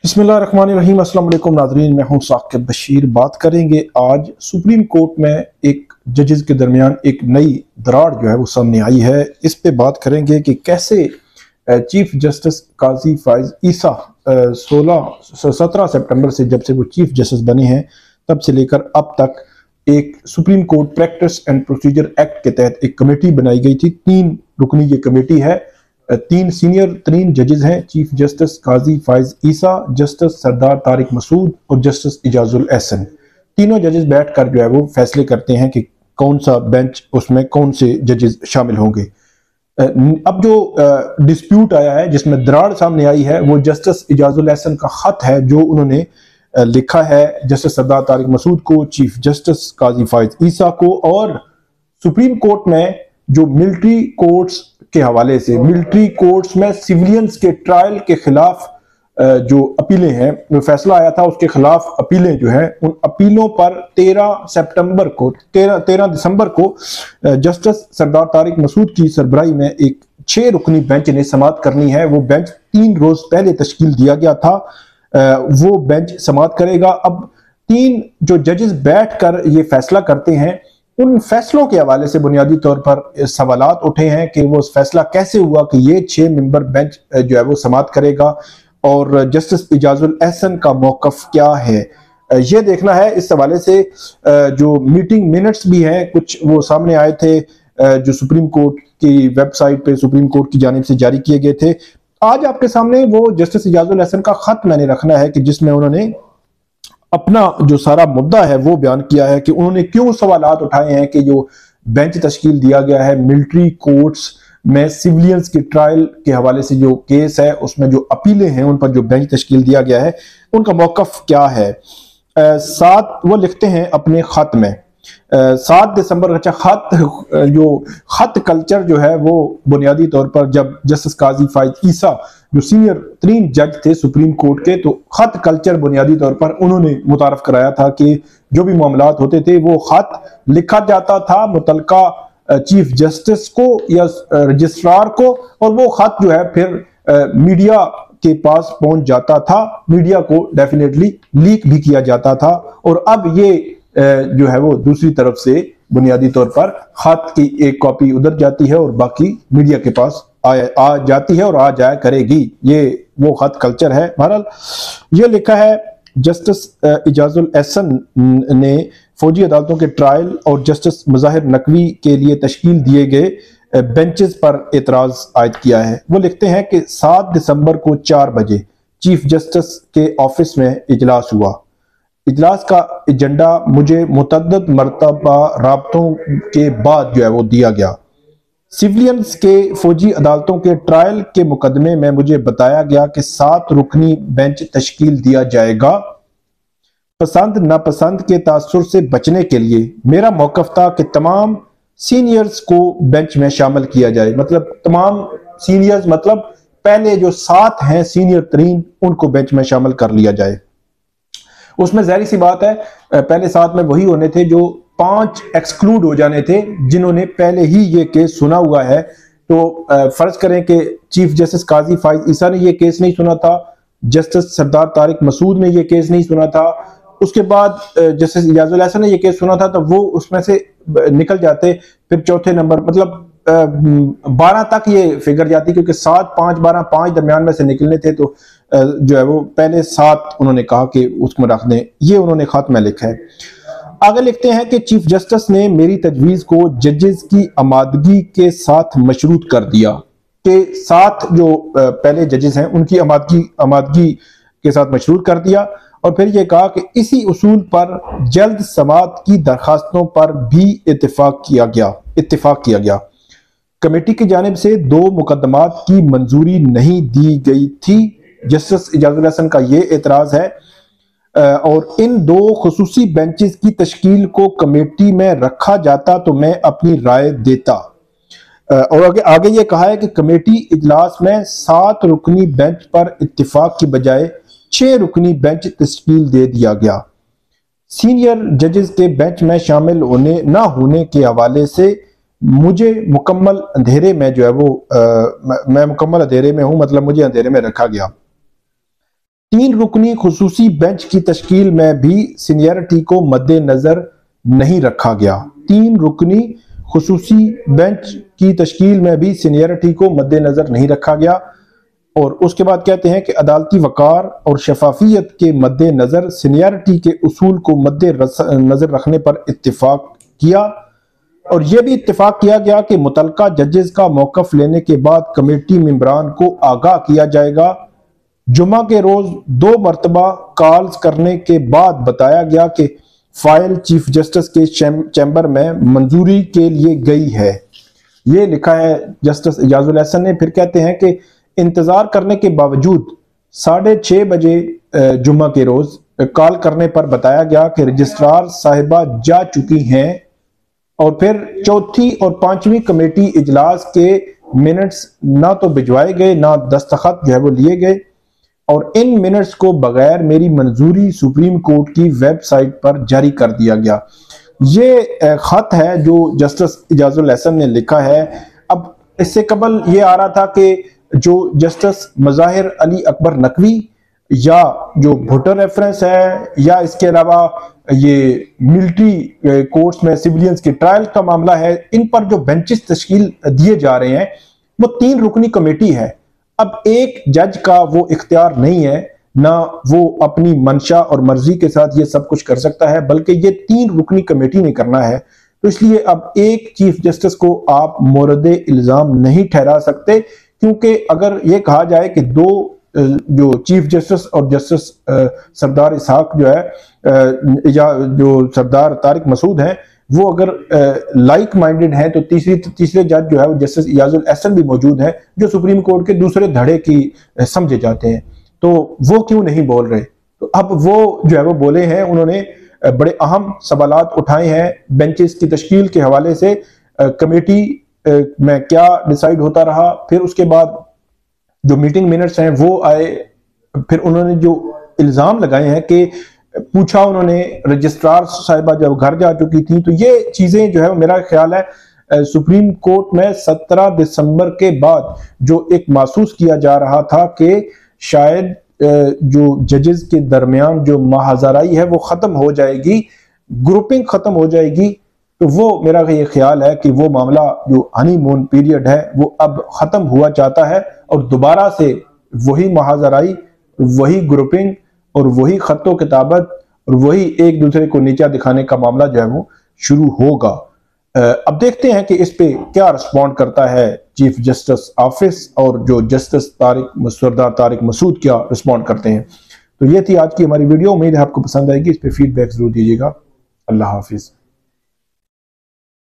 बिस्मिल्लाहिर्रहमानिर्रहीम। अस्सलाम वालेकुम नाज़रीन, मैं हूं साकिब बशीर। बात करेंगे आज सुप्रीम कोर्ट में एक जजेस के दरमियान एक नई दरार जो है वो सामने आई है। इस पे बात करेंगे कि कैसे चीफ जस्टिस काजी फाइज ईसा 17 सितंबर से, जब से वो चीफ जस्टिस बने हैं तब से लेकर अब तक, एक supreme court practice and procedure act के तहत एक कमेटी बनाई गई थी। 3 रुकनी ये कमेटी है। 3 सीनियर तरीन जजेस हैं, चीफ जस्टिस काजी फाइज ईसा, जस्टिस सरदार तारिक मसूद और जस्टिस इजाजुल एहसन। तीनों जजेस बैठकर जो है वो फैसले करते हैं कि कौन सा बेंच, उसमें कौन से जजेस शामिल होंगे। अब जो डिस्प्यूट आया है, जिसमें दरार सामने आई है, वो जस्टिस इजाजुल एहसन का खत है जो उन्होंने लिखा है जस्टिस सरदार तारिक मसूद को, चीफ जस्टिस काजी फाइज ईसा को। और सुप्रीम कोर्ट में जो मिलिट्री कोर्ट्स के हवाले से, मिलिट्री कोर्ट्स में सिविलियंस के ट्रायल के खिलाफ जो अपीलें हैं, जो फैसला आया था उसके खिलाफ अपीलें जो हैं, उन अपीलों पर 13 दिसंबर को जस्टिस सरदार तारिक मसूद की सरबराही में एक 6 रुकनी बेंच ने समाअत करनी है। वो बेंच 3 रोज पहले तश्कील दिया गया था, वो बेंच समाअत करेगा। अब 3 जो जजेस बैठकर ये फैसला करते हैं, उन फैसलों के हवाले से बुनियादी तौर पर सवालात उठे हैं कि वो फैसला कैसे हुआ कि ये 6 मेंबर बेंच जो है वो समाअत करेगा, और जस्टिस इजाजुल एहसन का मौकफ क्या है, ये देखना है। इस हवाले से जो मीटिंग मिनट्स भी हैं कुछ, वो सामने आए थे जो सुप्रीम कोर्ट की वेबसाइट पे सुप्रीम कोर्ट की जानिब से जारी किए गए थे। आज आपके सामने वो जस्टिस इजाजुल एहसन का खत मैंने रखना है कि जिसमें उन्होंने अपना जो सारा मुद्दा है वो बयान किया है कि उन्होंने क्यों सवालात उठाए हैं कि जो बेंच तश्कील दिया गया है मिलिट्री कोर्ट्स में सिविलियंस के ट्रायल के हवाले से, जो केस है उसमें जो अपीलें हैं उन पर जो बेंच तश्कील दिया गया है, उनका मौकफ क्या है। साथ वो लिखते हैं अपने खत में 7 दिसंबर। अच्छा, खत कल्चर जो है वो बुनियादी तौर पर, जब जस्टिस काजी फाइज ईसा जो सीनियर तरीन जज थे सुप्रीम कोर्ट के, तो खत कल्चर बुनियादी तौर पर उन्होंने मुतारफ कराया था कि जो भी मामलात होते थे वो खत लिखा जाता था मुतलका चीफ जस्टिस को या रजिस्ट्रार को, और वो खत जो है फिर मीडिया के पास पहुंच जाता था, मीडिया को डेफिनेटली लीक भी किया जाता था। और अब ये जो है वो दूसरी तरफ से बुनियादी तौर पर खत की एक कॉपी उधर जाती है और बाकी मीडिया के पास आ जाती है और आ जाया करेगी। ये वो खत कल्चर है। बहरहाल ये लिखा है जस्टिस इजाजुल एहसन ने फौजी अदालतों के ट्रायल और जस्टिस मुजाहिर नकवी के लिए तश्कील दिए गए बेंचेस पर एतराज आयद किया है। वो लिखते हैं कि 7 दिसंबर को 4 बजे चीफ जस्टिस के ऑफिस में इजलास हुआ। इजलास का एजेंडा मुझे मुतअद्दिद मरतबा राबतों के बाद जो है वो दिया गया। सिविलियंस के फौजी अदालतों के ट्रायल के मुकदमे में मुझे बताया गया कि 7 रुकनी बेंच तश्कील दिया जाएगा। पसंद नापसंद के तासुर से बचने के लिए मेरा मौकफ था कि तमाम सीनियर्स को बेंच में शामिल किया जाए। मतलब तमाम सीनियर्स, मतलब पहले जो 7 हैं सीनियर तरीन, उनको बेंच में शामिल कर लिया जाए। उसमें जाहिर सी बात है पहले 7 में वही होने थे जो 5 एक्सक्लूड हो जाने थे, जिन्होंने पहले ही ये केस सुना हुआ है। तो फर्ज करें कि चीफ जस्टिस काजी फाइज ईसा ने ये केस नहीं सुना था, जस्टिस सरदार तारिक मसूद ने ये केस नहीं सुना था, उसके बाद जस्टिस इजाजुल एहसन ने ये केस सुना था, तो वो उसमें से निकल जाते। फिर चौथे नंबर, मतलब 12 तक ये फिगर जाती, क्योंकि 7, 5, 12, 5 दरमियान में से निकलने थे। तो जो है वो पहले 7 उन्होंने कहा कि उसमें रख दें। ये उन्होंने खत में लिखा है। आगे लिखते हैं कि चीफ जस्टिस ने मेरी तजवीज को जजेस की आमादगी के साथ मशरूत कर दिया, कि 7 जो पहले जजेस हैं उनकी आमादगी के साथ मशरूत कर दिया। और फिर ये कहा कि इसी उसूल पर जल्द समाअत की दरखास्तों पर भी इत्तेफाक किया गया। कमेटी की जानिब से 2 मुकदमात की मंजूरी नहीं दी गई थी। जस्टिस इजाजुल एहसन का ये एतराज है। और इन 2 खुसूसी बेंचेस की तश्कील को कमेटी में रखा जाता तो मैं अपनी राय देता। और आगे ये कहा है कि कमेटी इजलास में 7 रुकनी बेंच पर इत्तिफाक की बजाय 6 रुकनी बेंच तश्कील दे दिया गया। सीनियर जजेस के बेंच में शामिल होने ना होने के हवाले से मुझे मुकम्मल अंधेरे में जो है वो मैं मुकम्मल अंधेरे में हूं, मतलब मुझे अंधेरे में रखा गया। तीन रुकनी खुसूसी बेंच की तश्कील में भी सीनियरिटी को मद्देनजर नहीं रखा गया। तीन रुकनी खुसूसी बेंच की तश्कील में भी सीनियरिटी को मद्देनजर नहीं रखा गया। और उसके बाद कहते हैं कि अदालती वकार और शफाफियत के मद्देनजर सीनियरिटी के उसूल को मद्देनजर रखने पर इत्तिफाक किया। और यह भी इत्तिफाक किया गया कि मुतलका जजेस का मौकफ लेने के बाद कमेटी मेंबरान को आगाह किया जाएगा। जुमा के रोज 2 मरतबा कॉल्स करने के बाद बताया गया कि फाइल चीफ जस्टिस के चैम्बर में मंजूरी के लिए गई है। ये लिखा है जस्टिस इजाजुल हसन ने। फिर कहते हैं कि इंतजार करने के बावजूद 6:30 बजे जुमा के रोज कॉल करने पर बताया गया कि रजिस्ट्रार साहिबा जा चुकी हैं। और फिर चौथी और 5वीं कमेटी इजलास के मिनट्स ना तो भिजवाए गए ना दस्तखत जो है वो लिए गए। और इन मिनट्स को बगैर मेरी मंजूरी सुप्रीम कोर्ट की वेबसाइट पर जारी कर दिया गया। ये खत है जो जस्टिस इजाजुल हसन ने लिखा है। अब इससे कबल ये आ रहा था कि जो जस्टिस मज़ाहिर अली अकबर नकवी या जो भुट्टो रेफरेंस है या इसके अलावा ये मिलिट्री कोर्ट्स में सिविलियंस के ट्रायल का मामला है, इन पर जो बेंचेस तश्कील दिए जा रहे हैं वो 3 रुकनी कमेटी है। अब एक जज का वो इख्तियार नहीं है, ना वो अपनी मंशा और मर्जी के साथ ये सब कुछ कर सकता है, बल्कि ये 3 रुकनी कमेटी ने करना है। तो इसलिए अब एक चीफ जस्टिस को आप मोरदे इल्जाम नहीं ठहरा सकते, क्योंकि अगर ये कहा जाए कि 2 जो चीफ जस्टिस और जस्टिस सरदार इसहाक जो है या जो सरदार तारिक मसूद हैं वो अगर लाइक माइंडेड हैं तो तीसरे जज जो है वो जस्टिस इजाजुल हसन भी मौजूद है जो सुप्रीम कोर्ट के दूसरे धड़े की समझे जाते हैं। तो वो क्यों नहीं बोल रहे? तो अब वो जो है वो बोले हैं, उन्होंने बड़े अहम सवालात उठाए हैं बेंचेस की तश्कील के हवाले से, कमेटी में क्या डिसाइड होता रहा, फिर उसके बाद जो मीटिंग मिनट्स हैं वो आए, फिर उन्होंने जो इल्जाम लगाए हैं कि पूछा उन्होंने रजिस्ट्रार साहिबा जब घर जा चुकी थी। तो ये चीजें जो है मेरा ख्याल है सुप्रीम कोर्ट में 17 दिसंबर के बाद जो एक महसूस किया जा रहा था कि शायद जो जजेस के दरमियान जो महाजराई है वो खत्म हो जाएगी, ग्रुपिंग खत्म हो जाएगी। तो वो मेरा ये ख्याल है कि वो मामला जो हनीमून पीरियड है वो अब खत्म हुआ चाहता है और दोबारा से वही महाजराई, वही ग्रुपिंग और वही खत्तो किताबत और वही एक दूसरे को नीचा दिखाने का मामला जो है वो शुरू होगा। अब देखते हैं कि इस पे क्या रिस्पॉन्ड करता है चीफ जस्टिस ऑफिस और जो जस्टिस सरदार तारिक मसूद क्या रिस्पॉन्ड करते हैं। तो ये थी आज की हमारी वीडियो। उम्मीद है आपको पसंद आएगी। इस पे फीडबैक जरूर दीजिएगा। अल्लाह हाफिज।